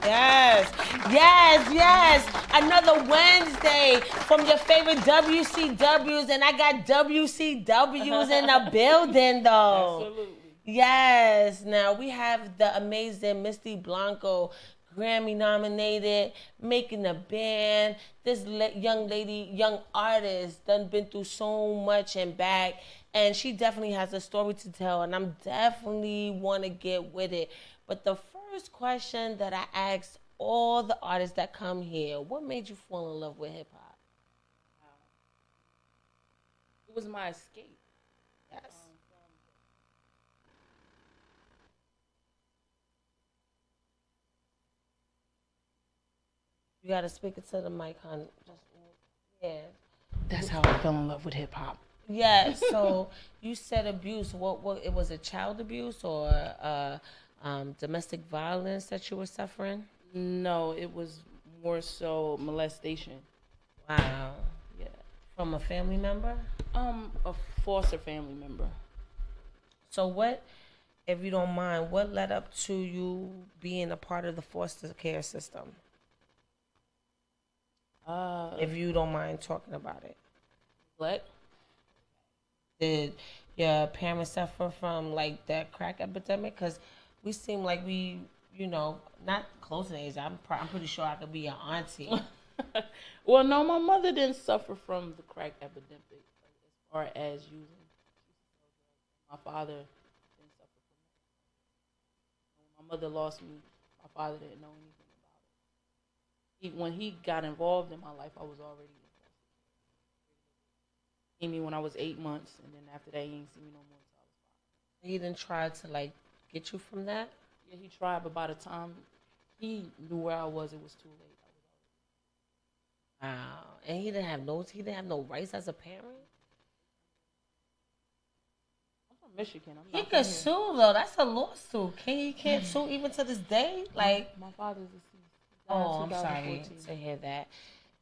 Yes, yes, yes. Another Wednesday from your favorite WCWs, and I got WCWs in the building, though. Absolutely. Yes. Now we have the amazing Misty Blanco, Grammy nominated, making a band. This young lady, young artist, done been through so much and back, and she definitely has a story to tell, and I'm definitely want to get with it. But the first question that I asked all the artists that come here, what made you fall in love with hip hop? Wow. It was my escape. Yes. From You gotta speak it to the mic, hon. Just yeah. That's how I fell in love with hip hop. Yeah, so you said abuse. What it was a child abuse or domestic violence that you were suffering? No, it was more so molestation. Wow. Yeah. From a family member? A foster family member. So what, if you don't mind, what led up to you being a part of the foster care system? If you don't mind talking about it. What? Did your parents suffer from like that crack epidemic? Because we seem like we, not close in age. I'm pretty sure I could be your auntie. Well, no, my mother didn't suffer from the crack epidemic as far as using. My father didn't suffer from that. When my mother lost me, my father didn't know anything about it. When he got involved in my life, I was already in foster care. He me when I was 8 months, and then after that, he didn't see me no more until I was 5. He didn't try to like get you from that. Yeah, he tried, but by the time he knew where I was, it was too late. I was Wow. And he didn't have no rights as a parent. I'm from Michigan. I'm He not from could here. sue though. That's a lawsuit. He can't sue even to this day. Like, My father's deceased. He died oh, in I'm sorry 2014. to hear that.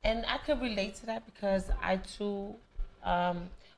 And I could relate to that because I too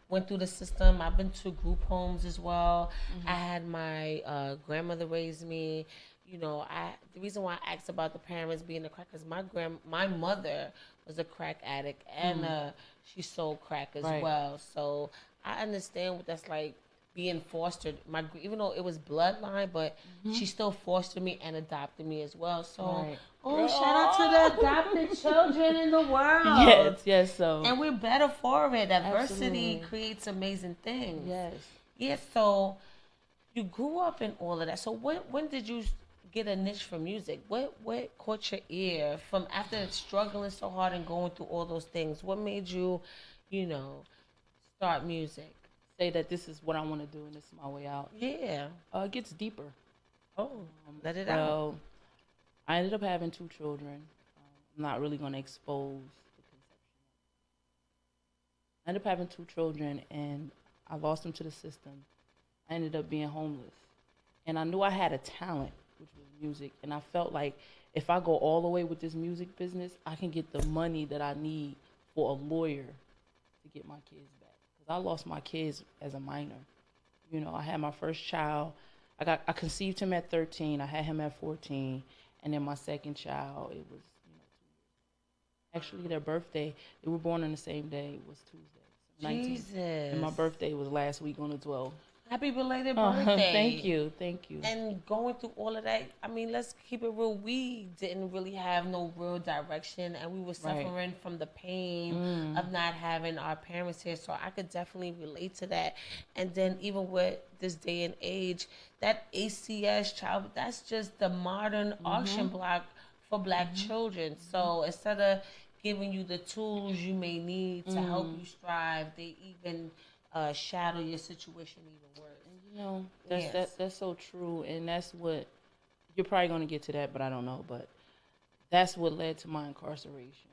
went through the system. I've been to group homes as well. I had my grandmother raise me. The reason why I asked about the parents being a crack is my mother was a crack addict and she sold crack as Right. well. So I understand what that's like being fostered. Even though it was bloodline, but she still fostered me and adopted me as well. So Right. oh, shout out to the adopted children in the world. Yes, yes, so. And we're better for it. Diversity Absolutely. creates amazing things. Yes. Yeah, so you grew up in all of that. So when did you get a niche for music? What caught your ear from after struggling so hard and going through all those things? What made you, you know, start music? Say that this is what I want to do and this is my way out. Yeah. It gets deeper. Oh, let it out. Well, I ended up having 2 children. I'm not really going to expose the conception. I ended up having 2 children and I lost them to the system. I ended up being homeless. And I knew I had a talent, which was music. And I felt like if I go all the way with this music business, I can get the money that I need for a lawyer to get my kids back. Because I lost my kids as a minor. I had my first child. I conceived him at 13. I had him at 14. And then my second child, it was 2 years. Actually, their birthday, they were born on the same day, was Tuesday, 19th. Jesus. And my birthday was last week on the 12th. Happy belated birthday. Thank you, thank you. And going through all of that, I mean, let's keep it real. We didn't really have no real direction, and we were suffering from the pain of not having our parents here. So I could definitely relate to that. And then even with this day and age, that ACS child, that's just the modern auction block for black children. So instead of giving you the tools you may need to help you strive, they even shadow your situation even worse. That's so true, and that's what you're probably going to get to that, but I don't know. But that's what led to my incarceration.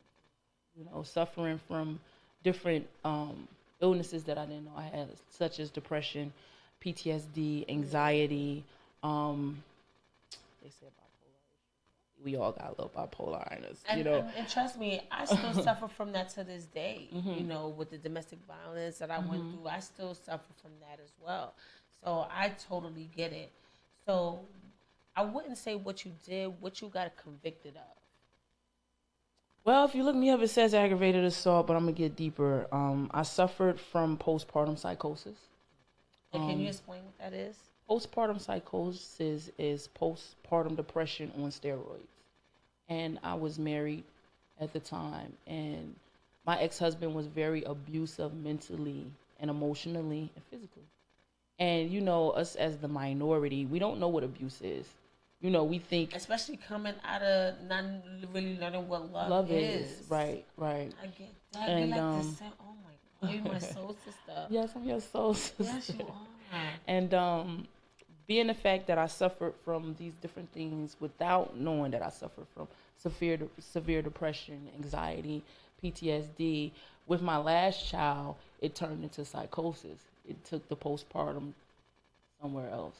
Suffering from different illnesses that I didn't know I had, such as depression, PTSD, anxiety. They said bipolar. We all got a little bipolar in us, And trust me, I still suffer from that to this day. With the domestic violence that I went through, I still suffer from that as well. So I totally get it. So I wouldn't say what you did, what you got convicted of. Well, if you look me up, it says aggravated assault, but I'm gonna get deeper. I suffered from postpartum psychosis. And can you explain what that is? Postpartum psychosis is postpartum depression on steroids. And I was married at the time, and my ex-husband was very abusive mentally and emotionally and physically. And you know, us as the minority, we don't know what abuse is. You know, we think, especially coming out of not really learning what love is. Right, right. I get that. And, we like to say, oh my God, you're my soul sister. Yes, I'm your soul sister. Yes, you are. And being the fact that I suffered from these different things without knowing that I suffered from severe depression, anxiety, PTSD. With my last child, it turned into psychosis. It took the postpartum somewhere else.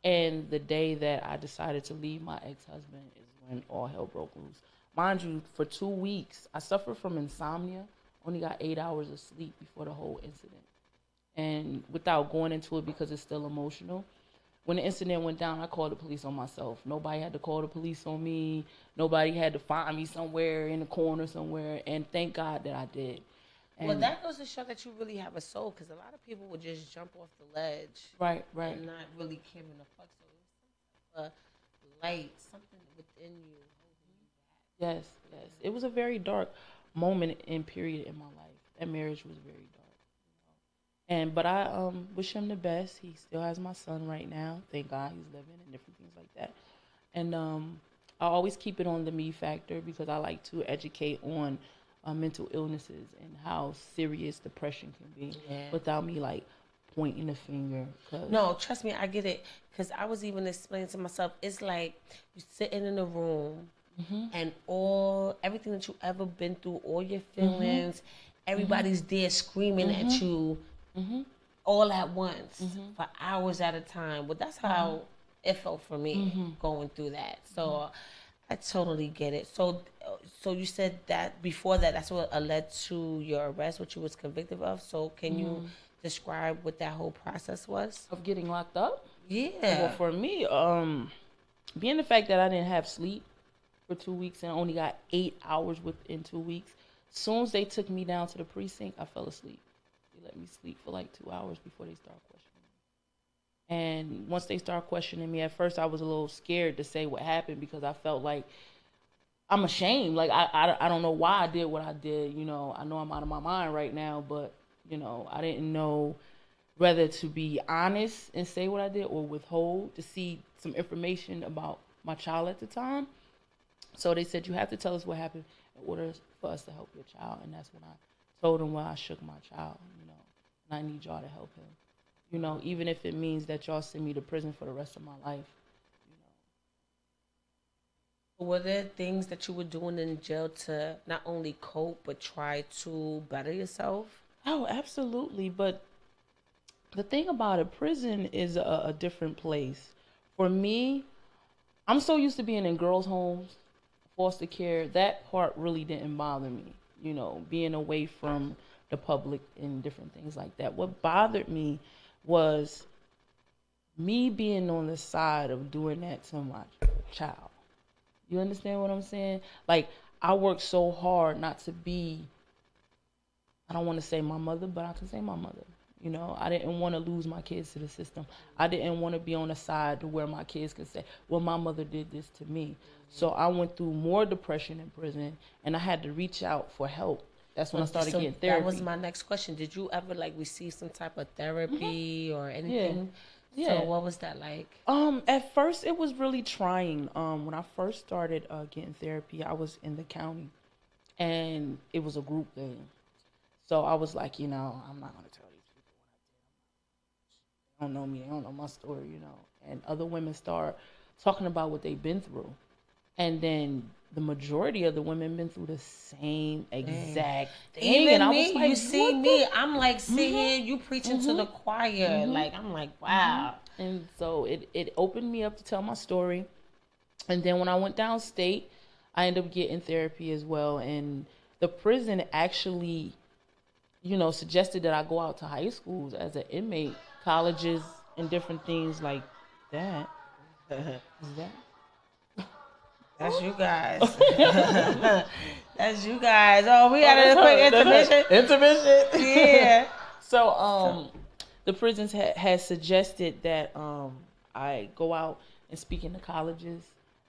And the day that I decided to leave my ex-husband is when all hell broke loose. Mind you, for 2 weeks, I suffered from insomnia, only got 8 hours of sleep before the whole incident. And without going into it because it's still emotional, when the incident went down, I called the police on myself. Nobody had to call the police on me. Nobody had to find me somewhere in the corner somewhere. And thank God that I did. And well, that goes to show that you really have a soul, because a lot of people would just jump off the ledge. Right. And not really caring a fuck. So it was some type of light, something within you holding you Yes. back. It was a very dark moment and period in my life. That marriage was very dark. But I wish him the best. He still has my son right now. Thank God he's living and different things like that. And I always keep it on the me factor because I like to educate on mental illnesses and how serious depression can be without me like pointing the finger. No, trust me, I get it. Because I was even explaining to myself, it's like you're sitting in a room and everything that you ever been through, all your feelings, everybody's there screaming at you all at once for hours at a time. Well, that's how it felt for me going through that. So I totally get it. So you said that before that, that's what led to your arrest, what you was convicted of. So can you describe what that whole process was? Of getting locked up? Yeah. Well, for me, being the fact that I didn't have sleep for 2 weeks and only got 8 hours within 2 weeks, as soon as they took me down to the precinct, I fell asleep. They let me sleep for like 2 hours before they started questioning me. And once they started questioning me, at first I was a little scared to say what happened because I felt like I'm ashamed. Like, I don't know why I did what I did. You know, I know I'm out of my mind right now, but, you know, I didn't know whether to be honest and say what I did or withhold to see some information about my child at the time. So they said, you have to tell us what happened in order for us to help your child. And that's when I told them why I shook my child, you know, and I need y'all to help him. You know, even if it means that y'all send me to prison for the rest of my life. Were there things that you were doing in jail to not only cope, but try to better yourself? Oh, absolutely. But the thing about it, prison is a different place. For me, I'm so used to being in girls' homes, foster care. That part really didn't bother me, you know, being away from the public and different things like that. What bothered me was me being on the side of doing that to my child. You understand what I'm saying? Like, I worked so hard not to be, I don't want to say my mother, but I can say my mother. You know, I didn't want to lose my kids to the system. I didn't want to be on the side to where my kids can say, well, my mother did this to me. So I went through more depression in prison, and I had to reach out for help. That's when I started getting therapy. That was my next question. Did you ever, like, receive some type of therapy or anything? Yeah. So what was that like? At first it was really trying. When I first started getting therapy, I was in the county, and it was a group thing. So I was like, you know, I'm not gonna tell these people what I did. They don't know me. They don't know my story, you know. And other women start talking about what they've been through, and then the majority of the women been through the same exact thing. Even and I me, was like, you see me, I'm like sitting here, you preaching to the choir. Like, I'm like, wow. And so it opened me up to tell my story. And then when I went downstate, I ended up getting therapy as well. And the prison actually, you know, suggested that I go out to high schools as an inmate, colleges, and different things like that. Is that? That's you guys. That's you guys. Oh, we got a quick intermission. Intermission. Yeah. So, the prisons had suggested that I go out and speak in the colleges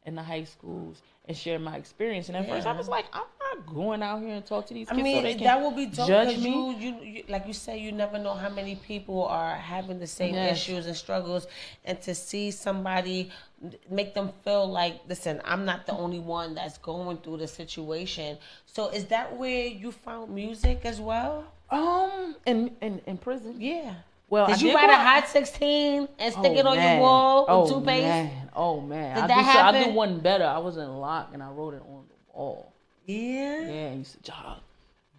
and the high schools and share my experience. And at first, I was like, I'm not going out here and talk to these kids so they can that would be dope judge me. You, like you say, you never know how many people are having the same issues and struggles, and to see somebody make them feel like, listen, I'm not the only one that's going through the situation. So, is that where you found music as well? In prison. Yeah. Well, did you write a Hot 16 and stick it on your wall with toothpaste? Oh man! Did that happen? I did one better. I was in lock and I wrote it on the wall. Yeah. Yeah, and you said, "Jog,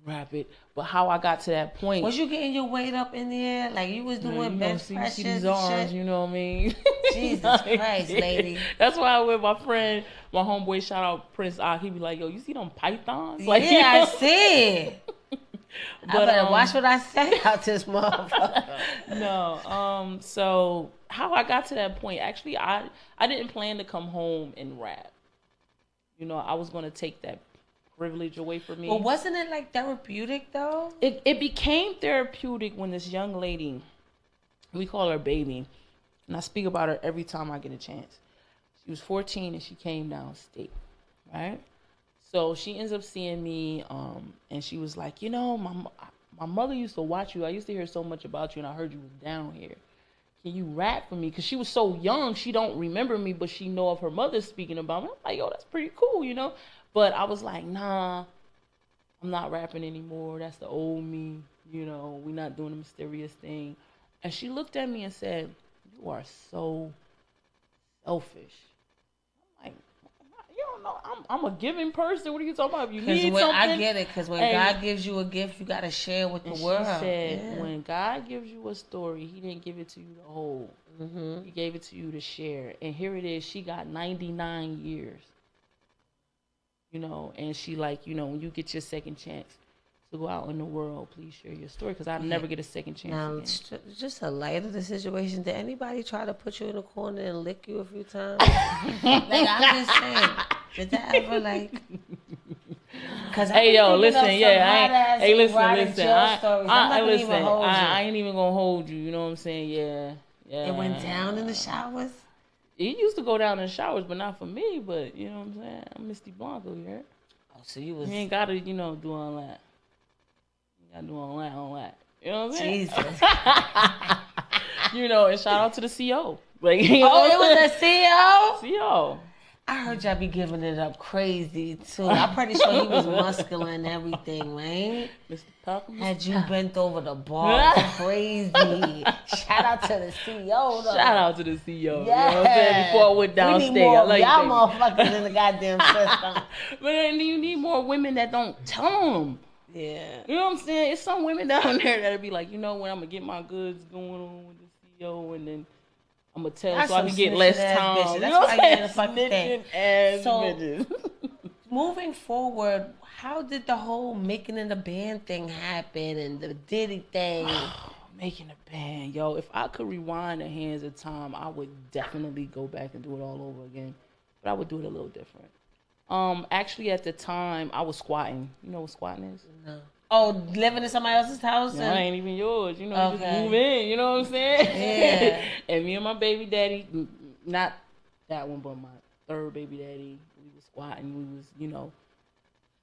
rap it." But how I got to that point? Was you getting your weight up in there? Like you was doing bench presses? You see these arms, you know what I mean? Jesus Christ, lady. That's why I with my friend, my homeboy, shout out Prince Ock. He be like, "Yo, you see them pythons?" Like, yeah, I see. But, I better watch what I say out this motherfucker. No, so how I got to that point, actually, I didn't plan to come home and rap. You know, I was going to take that privilege away from me. Well, wasn't it like therapeutic though? It became therapeutic when this young lady, we call her Baby, and I speak about her every time I get a chance. She was 14 and she came downstate, right? So she ends up seeing me, and she was like, you know, my mother used to watch you. I used to hear so much about you, and I heard you was down here. Can you rap for me? Because she was so young, she don't remember me, but she know of her mother speaking about me. I'm like, yo, that's pretty cool, you know? But I was like, nah, I'm not rapping anymore. That's the old me, you know? We're not doing the mysterious thing. And she looked at me and said, you are so selfish. You don't know, I'm a giving person. What are you talking about? If you need something, I get it. Because when God gives you a gift, you got to share with the world. She said, when God gives you a story, He didn't give it to you to hold. Mm-hmm. He gave it to you to share. And here it is. She got 99 years. You know, and she like, you know, when you get your second chance to go out in the world, please share your story, because I'll never get a second chance again. Just a light of the situation. Did anybody try to put you in a corner and lick you a few times? Like, I'm just saying, did that ever like? Cause hey yo, listen, yeah, hey, listen, I ain't even gonna hold you. You know what I'm saying? Yeah. It went down in the showers. It used to go down in the showers, but not for me. But you know what I'm saying? I'm Misty Blanco, you heard? Oh, so you was. You ain't gotta, you know, do all that. I do all that. You know what I'm saying? Jesus. You know, and shout out to the CO. Like, it was a CO? CO. I heard y'all be giving it up crazy, too. I'm pretty sure he was muscular and everything, right? Mr. Puffin. Had you bent over the bar, crazy. Shout out to the CO, though. Shout out to the CO. Yeah. You know what I'm saying? Before I went downstairs. We need more y'all motherfuckers in the goddamn system. But then you need more women that don't tell them. Yeah. You know what I'm saying? It's some women down there that'll be like, you know what, I'm going to get my goods going on with the CEO, and then I'm going to tell so I can get less time. Bitches. That's why I get the fucking thing. So, moving forward, how did the whole making in the band thing happen and the Diddy thing? Making a band. Yo, if I could rewind the hands of time, I would definitely go back and do it all over again. But I would do it a little different. Actually, at the time, I was squatting. You know what squatting is? No. Oh, living in somebody else's house? No, ain't even yours. You know, you just move in. You know what I'm saying? Yeah. And me and my baby daddy, not that one, but my third baby daddy, we was squatting. We was, you know.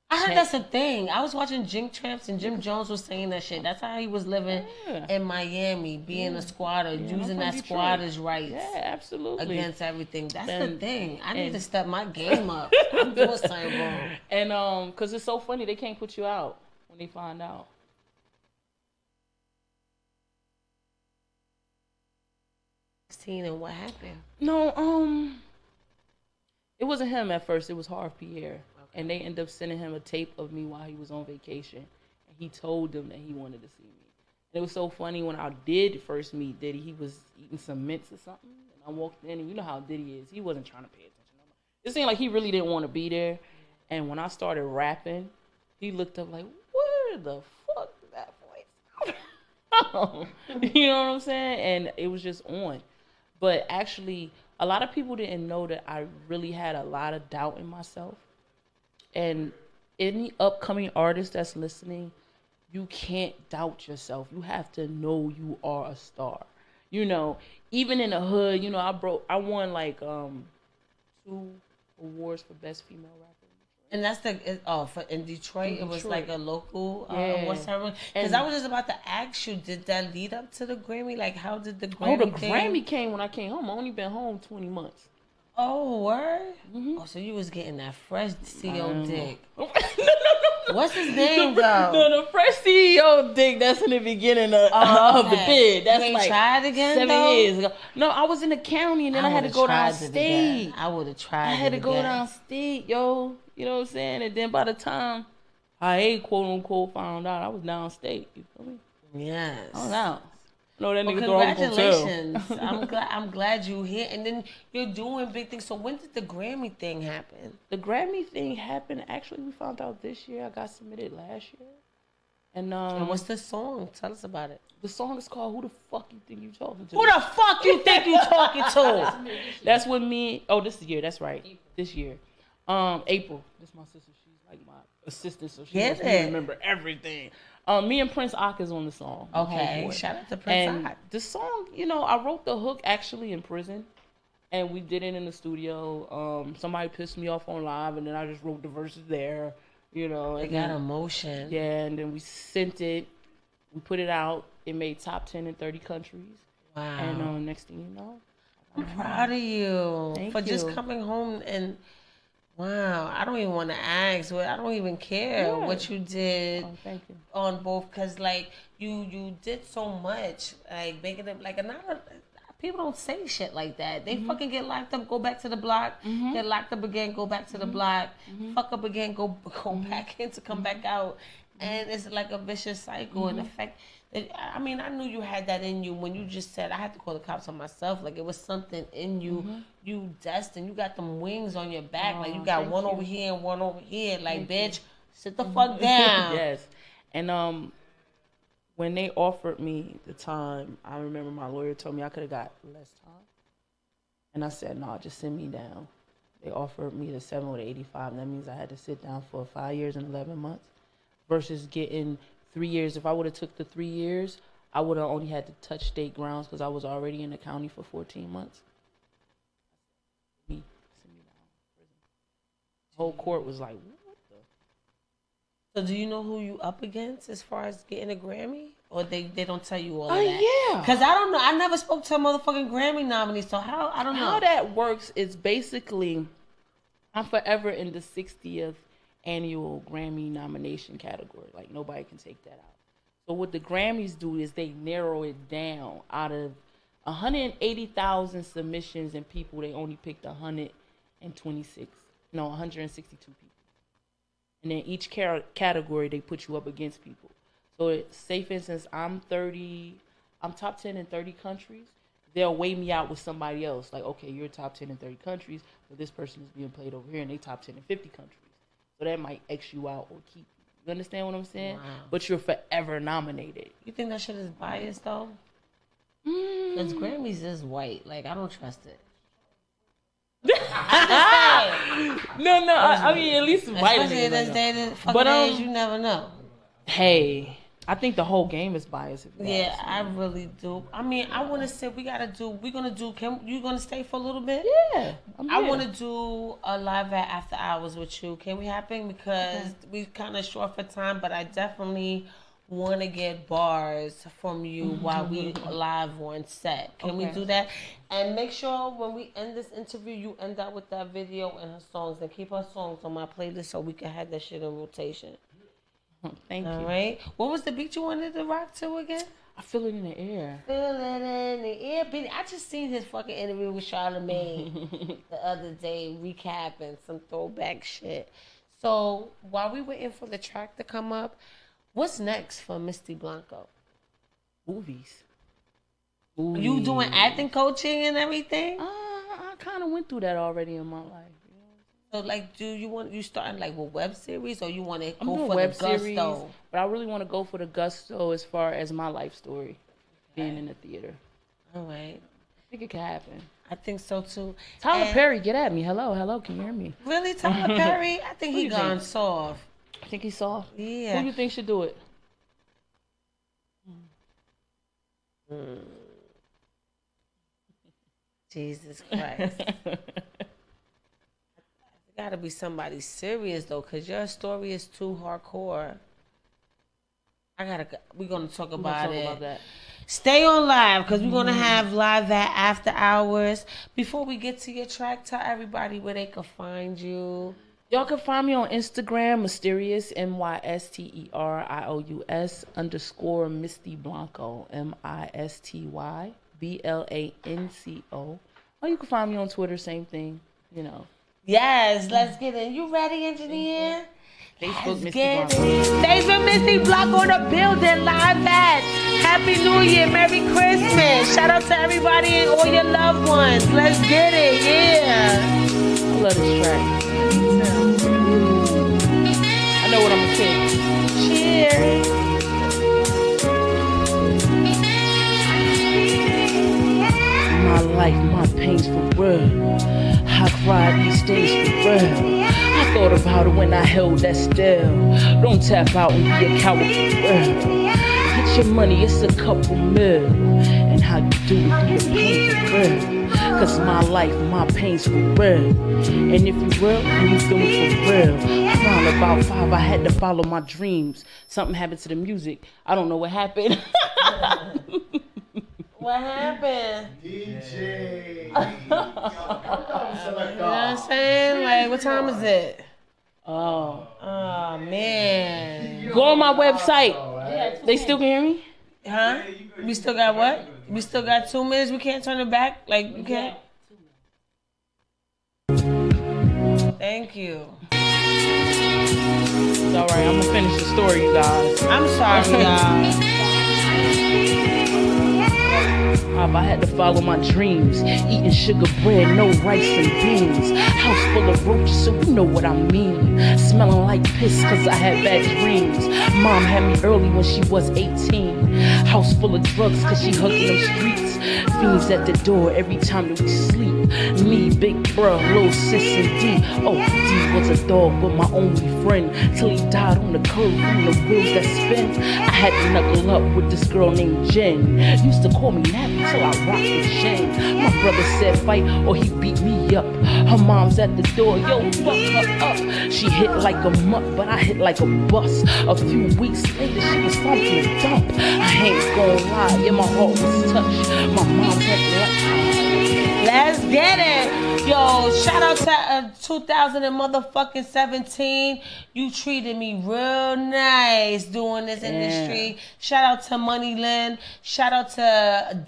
I heard that's a thing. I was watching Jim Tramps and Jim Jones was saying that shit. That's how he was living in Miami, being a squatter, using that squatter's rights. Yeah, absolutely. Against everything. That's the thing. I need to step my game up. I'm doing something wrong. And because it's so funny, they can't put you out when they find out. And what happened? No, it wasn't him at first. It was Harv Pierre. And they ended up sending him a tape of me while he was on vacation. And he told them that he wanted to see me. And it was so funny when I did first meet Diddy, he was eating some mints or something. And I walked in, and you know how Diddy is. He wasn't trying to pay attention. It seemed like he really didn't want to be there. And when I started rapping, he looked up like, where the fuck did that voice come from? You know what I'm saying? And it was just on. But actually, a lot of people didn't know that I really had a lot of doubt in myself. And any upcoming artist that's listening, you can't doubt yourself. You have to know you are a star. You know, even in the hood, you know, I won like 2 awards for best female rapper. And that's for in Detroit, it was like a local award Yeah. ceremony. Because I was just about to ask you, did that lead up to the Grammy? Like, how did the Oh, the Grammy thing? Grammy came when I came home. I only been home 20 months. Oh, word? Oh, so you was getting that fresh CEO dick. No. What's his name, though? No, the fresh CEO dick, that's in the beginning of the bid. That's you ain't like tried again, 7 though? years ago. No, I was in the county, and then I had to go downstate. I would have tried I had to go downstate, yo. You know what I'm saying? And then by the time I quote unquote found out, I was downstate. You feel me? Yes. I was out. No, that nigga congratulations. I'm glad you're here. And then you're doing big things. So when did the Grammy thing happen? The Grammy thing happened, actually, we found out this year. I got submitted last year. And what's the song? Tell us about it. The song is called Who the Fuck You Think You Talking To? Who the fuck you think you talking to? That's with me. Oh, this year. That's right. This year. April. This is my sister. She's like my assistant, so she helps me remember everything. Me and Prince Ock is on the song. Okay, shout out to Prince Ock. The song, you know, I wrote the hook actually in prison, and we did it in the studio. Somebody pissed me off on live, and then I just wrote the verses there. You know, it got emotion. Yeah, and then we sent it. We put it out. It made top 10 in 30 countries. Wow. And next thing you know, I'm proud of you for just coming home and. Wow, I don't even want to ask. I don't even care what you did on both, because like you did so much, like making it like another. People don't say shit like that. They fucking get locked up, go back to the block, get locked up again, go back to the block, fuck up again, go back in to come back out, and it's like a vicious cycle. And the fact that, I mean, I knew you had that in you when you just said I had to call the cops on myself. Like it was something in you. You destined. You got them wings on your back. Like you got one over here and one over here. Like bitch, sit the fuck down. Yes, and when they offered me the time, I remember my lawyer told me I could have got less time. And I said, no, just send me down. They offered me the 7 or the 85, and that means I had to sit down for 5 years and 11 months versus getting 3 years. If I would have took the 3 years, I would have only had to touch state grounds because I was already in the county for 14 months. Send me down. The whole court was like, So do you know who you up against as far as getting a Grammy? Or they don't tell you all of that? Yeah. Because I don't know. I never spoke to a motherfucking Grammy nominee, so I don't know. How that works is basically, I'm forever in the 60th annual Grammy nomination category. Like, nobody can take that out. So what the Grammys do is they narrow it down. Out of 180,000 submissions and people, they only picked 162 people. And then each category, they put you up against people. So say, for instance, I'm top 10 in 30 countries. They'll weigh me out with somebody else. Like, okay, you're top 10 in 30 countries, but this person is being played over here, and they top 10 in 50 countries. So that might X you out or keep you. You understand what I'm saying? Wow. But you're forever nominated. You think that shit is biased, though? Because Grammys is white. Like, I don't trust it. No, I mean, at least white. Especially in this day and fucking age, you never know. Hey, I think the whole game is biased. Yeah, I really do. I mean, I want to say you gonna stay for a little bit? Yeah. I want to do a live at After Hours with you. Can we happen? Because we kind of short for time, but I definitely want to get bars from you while we live on set. Can we do that? And make sure when we end this interview, you end up with that video and her songs. And keep her songs on my playlist so we can have that shit in rotation. Thank you. All right. What was the beat you wanted to rock to again? I Feel It in the Air. Feel it in the air. I just seen his fucking interview with Charlamagne the other day, recapping some throwback shit. So while we waiting for the track to come up, what's next for Misty Blanco? Movies. You doing acting coaching and everything? I kind of went through that already in my life. So, like, do you starting like with web series, or you want to go for web the gusto? Series, but I really want to go for the gusto as far as my life story being in the theater. All right. I think it could happen. I think so too. Tyler Perry, get at me. Hello, can you hear me? Really, Tyler Perry? I think he gone soft. I think he's soft. Yeah. Who do you think should do it? Jesus Christ. Gotta be somebody serious though, cause your story is too hardcore. We're gonna talk about it. Stay on live, cause we're gonna have live at after hours. Before we get to your track, tell everybody where they can find you. Y'all can find me on Instagram, Mysterious, MYSTERIOUS _ Misty Blanco, MISTY BLANCO. Or you can find me on Twitter, same thing, you know. Yes, let's get it. You ready, engineer? Facebook, Misty Blanco. Facebook, Misty Blanco in the building, live at. Happy New Year, Merry Christmas. Shout out to everybody and all your loved ones. Let's get it, yeah. I love this track. I know what I'm gonna pick. Cheers. My life, my pains for real. I cried these days for real. I thought about it when I held that still. Don't tap out and be a coward for real. Get your money, it's a couple mil. And how you do it through the pain for real. Cause my life, my pains for real. And if you real, then you feel me for real. Around about 5, I had to follow my dreams. Something happened to the music. I don't know what happened. What happened? DJ. You know what I'm saying? Like, what time is it? Oh Man. Go on my website. They still can hear me? Huh? We still got what? We still got 2 minutes. We can't turn it back? Like, you can't? Thank you. It's all right. I'm going to finish the story, you guys. I'm sorry, y'all. I had to follow my dreams. Eating sugar bread, no rice and beans. House full of roaches, so you know what I mean. Smelling like piss cause I had bad dreams. Mom had me early when she was 18. House full of drugs cause she hugging them streets. Fiends at the door every time that we sleep. Me, big bruh, little sis and D. Oh, D was a dog but my only friend. Till he died on the curb from the wheels that spin. I had to knuckle up with this girl named Jen. Used to call me Nappy till I rocked with Shane. My brother said fight or he beat me up. Her mom's at the door, yo, fuck her up. She hit like a mutt, but I hit like a bus. A few weeks later, she was funky and dump. I ain't gonna lie, yeah, my heart was touched. My mom had to Let's get it. Yo, shout out to 2017. You treated me real nice doing this industry. Shout out to Money Lynn. Shout out to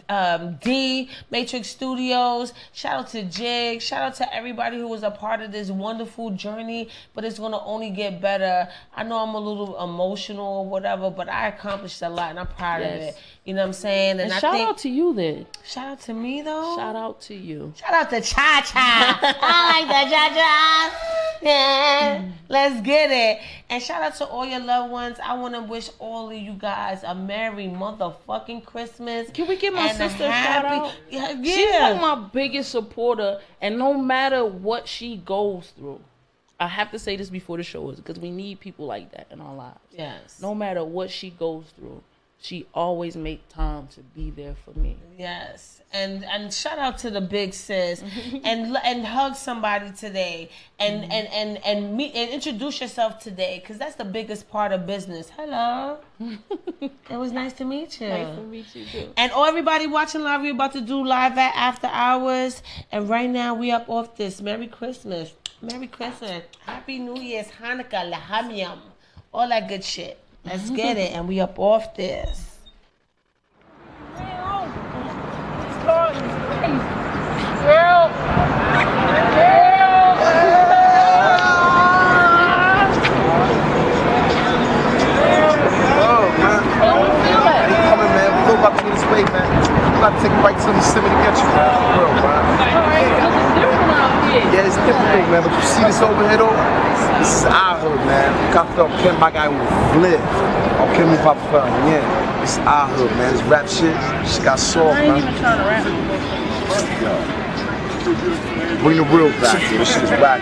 D, Matrix Studios. Shout out to Jig. Shout out to everybody who was a part of this wonderful journey, but it's going to only get better. I know I'm a little emotional or whatever, but I accomplished a lot and I'm proud of it. You know what I'm saying? And shout out to you then. Shout out to me though. Shout out to you. Shout out to Cha Cha. I like that Cha Cha. Yeah. Let's get it. And shout out to all your loved ones. I want to wish all of you guys a Merry motherfucking Christmas. Can we give my sister a shout out? Yeah. She's like my biggest supporter, and no matter what she goes through, I have to say this before the show is because we need people like that in our lives. Yes. No matter what she goes through, she always make time to be there for me. Yes. And shout out to the big sis and hug somebody today and meet and introduce yourself today because that's the biggest part of business. Hello. It was nice to meet you. Nice to meet you too. And all everybody watching live, we're about to do live at after hours. And right now we up off this. Merry Christmas. Merry Christmas. Happy New Year's, Hanukkah, Lahamyam. All that good shit. Let's get it. And we up off this. About to take a bite to the city to get you, man. For real, man. Yeah, it's difficult, man. But you see this over here, though? This is our hood, man. I felt Kim, my guy will live. I'll kill me if I fell. Yeah. This is our hood, man. This rap shit got soft, man. I ain't even trying to rap. Yo. Bring the real back. This shit is whack.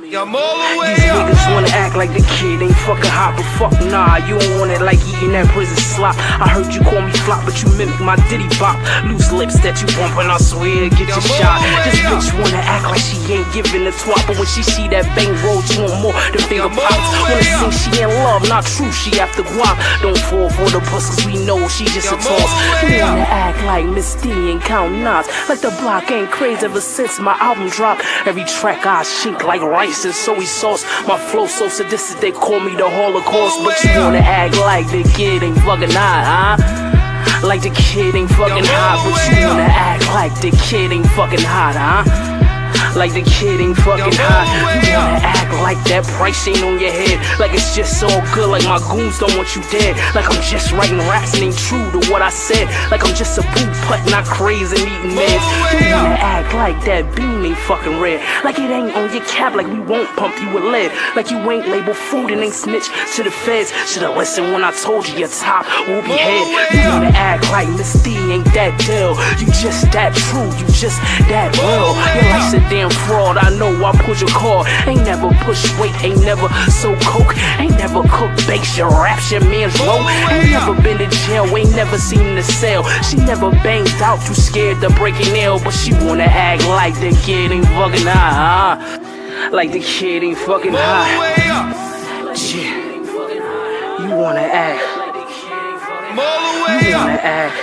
I'm all the way These niggas wanna act like the kid ain't fucking hot, but fuck nah, you don't want it like eating that prison slop. I heard you call me flop, but you mimic my ditty bop. Loose lips that you bumpin', I swear, get your shot. This bitch wanna act like she ain't giving a twat, but when she see that bang roll, she want more than finger pops. Wanna sing she in love, not true, she after guap. Don't fall for the puss, cause we know she just a toss. You wanna act like Misty and count knots, like the block ain't crazy ever since my album dropped. Every track I shink like rice and soy sauce. My flow so sadistic they call me the Holocaust. But you wanna act like the kid ain't fucking hot, huh? Like the kid ain't fucking hot. But you wanna act like the kid ain't fucking hot, huh? Like the kid ain't fucking hot. You wanna act like that price ain't on your head, like it's just all good, like my goons don't want you dead. Like I'm just writing raps and ain't true to what I said, like I'm just a boot putt, not crazy and eating meds. You wanna act like that beam ain't fucking red, like it ain't on your cap, like we won't pump you with lead, like you ain't labeled food and ain't snitch to the feds. Should've listened when I told you your top will be head. You wanna act like Misty ain't that deal, you just that true, you just that real. Your life's a damn fraud, I know I push your car. Ain't never push weight, ain't never sold coke, ain't never cooked bakes, your raps, your man's roll. Ain't never been to jail, ain't never seen the cell. She never banged out, too scared to break a nail. But she wanna act like the kid ain't fucking hot, huh? Like the kid ain't fucking hot. Yeah. You wanna act. You wanna act.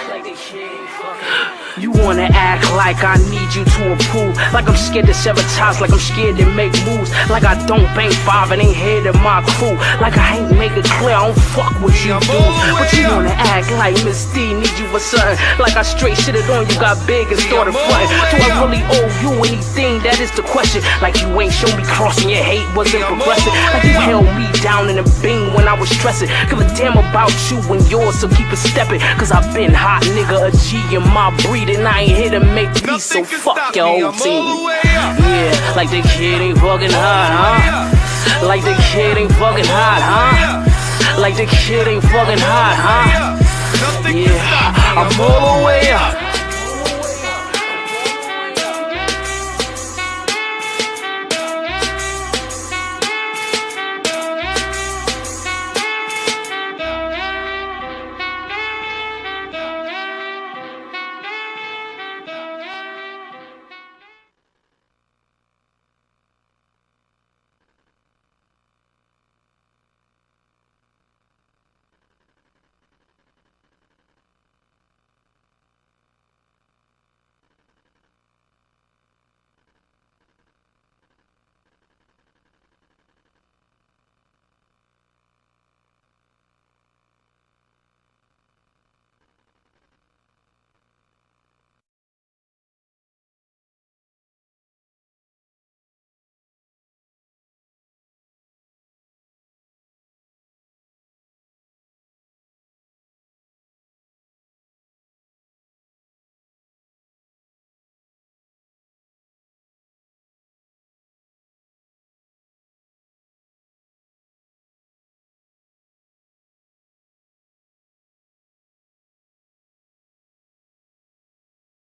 You wanna act like I need you to approve, like I'm scared to sabotage, like I'm scared to make moves, like I don't bang five and ain't head in my crew, like I ain't make it clear I don't fuck with you dudes. But you wanna act like Misty need you for something, like I straight shit it on you, got big and started frontin'. Do I really owe you anything? That is the question. Like you ain't show me crossing, your hate wasn't progressing, like you held me down in a bing when I was stressing. Give a damn about you and yours, so keep it stepping, cause I've been hot nigga, a G in my breed, and I ain't here to make peace, so fuck your whole team. Yeah, like the kid ain't fucking hot, huh? Like the kid ain't fucking hot, huh? Like the kid ain't fucking hot, huh? Yeah, I'm all the way up.